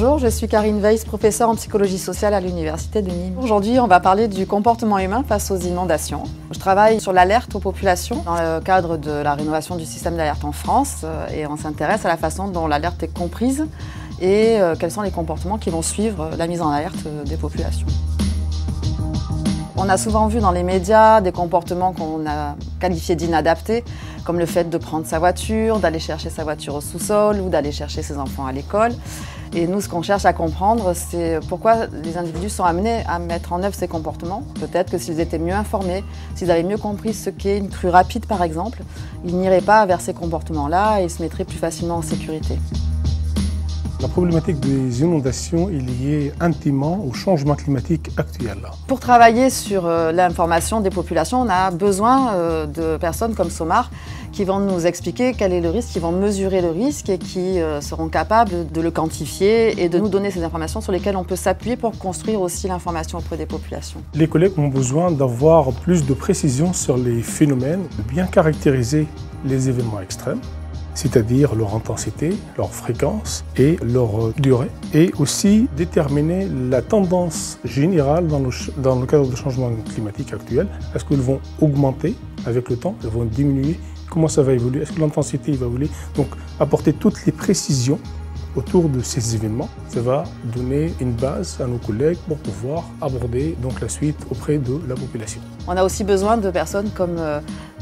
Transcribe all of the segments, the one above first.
Bonjour, je suis Karine Weiss, professeure en psychologie sociale à l'Université de Nîmes. Aujourd'hui, on va parler du comportement humain face aux inondations. Je travaille sur l'alerte aux populations dans le cadre de la rénovation du système d'alerte en France et on s'intéresse à la façon dont l'alerte est comprise et quels sont les comportements qui vont suivre la mise en alerte des populations. On a souvent vu dans les médias des comportements qu'on a qualifiés d'inadaptés, comme le fait de prendre sa voiture, d'aller chercher sa voiture au sous-sol ou d'aller chercher ses enfants à l'école. Et nous, ce qu'on cherche à comprendre, c'est pourquoi les individus sont amenés à mettre en œuvre ces comportements. Peut-être que s'ils étaient mieux informés, s'ils avaient mieux compris ce qu'est une crue rapide par exemple, ils n'iraient pas vers ces comportements-là et ils se mettraient plus facilement en sécurité. La problématique des inondations est liée intimement au changement climatique actuel. Pour travailler sur l'information des populations, on a besoin de personnes comme SOMAR qui vont nous expliquer quel est le risque, qui vont mesurer le risque et qui seront capables de le quantifier et de nous donner ces informations sur lesquelles on peut s'appuyer pour construire aussi l'information auprès des populations. Les collègues ont besoin d'avoir plus de précision sur les phénomènes, de bien caractériser les événements extrêmes, c'est-à-dire leur intensité, leur fréquence et leur durée, et aussi déterminer la tendance générale dans le cadre du changement climatique actuel. Est-ce qu'ils vont augmenter avec le temps, ils vont diminuer, comment ça va évoluer, est-ce que l'intensité va évoluer? Donc apporter toutes les précisions autour de ces événements, ça va donner une base à nos collègues pour pouvoir aborder donc la suite auprès de la population. On a aussi besoin de personnes comme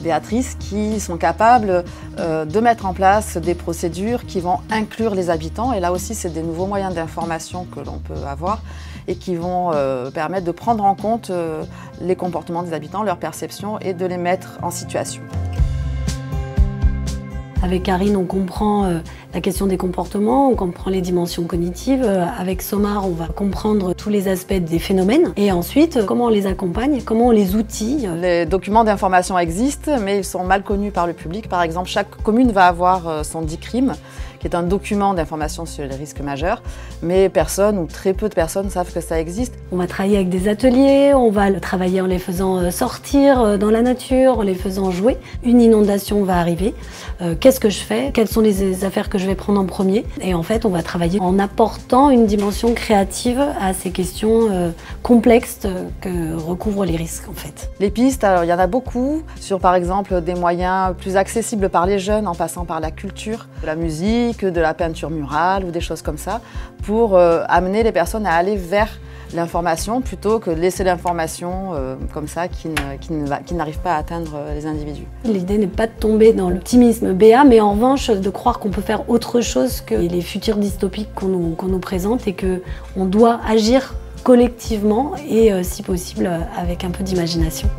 Béatrice qui sont capables de mettre en place des procédures qui vont inclure les habitants. Et là aussi, c'est des nouveaux moyens d'information que l'on peut avoir et qui vont permettre de prendre en compte les comportements des habitants, leurs perceptions et de les mettre en situation. Avec Karine, on comprend la question des comportements, on comprend les dimensions cognitives. Avec SOMAR, on va comprendre tous les aspects des phénomènes. Et ensuite, comment on les accompagne, comment on les outille. Les documents d'information existent, mais ils sont mal connus par le public. Par exemple, chaque commune va avoir son DICRIM, qui est un document d'information sur les risques majeurs, mais personne ou très peu de personnes savent que ça existe. On va travailler avec des ateliers, on va le travailler en les faisant sortir dans la nature, en les faisant jouer. Une inondation va arriver, qu'est-ce que je fais? Quelles sont les affaires que je vais prendre en premier? Et en fait, on va travailler en apportant une dimension créative à ces questions complexes que recouvrent les risques en fait. Les pistes, alors, il y en a beaucoup, sur par exemple des moyens plus accessibles par les jeunes en passant par la culture, de la musique, de la peinture murale ou des choses comme ça, pour amener les personnes à aller vers l'information plutôt que de laisser l'information comme ça qui n'arrive pas à atteindre les individus. L'idée n'est pas de tomber dans l'optimisme béat, mais en revanche de croire qu'on peut faire autre chose que les futurs dystopiques qu'on nous présente et qu'on doit agir collectivement et si possible avec un peu d'imagination.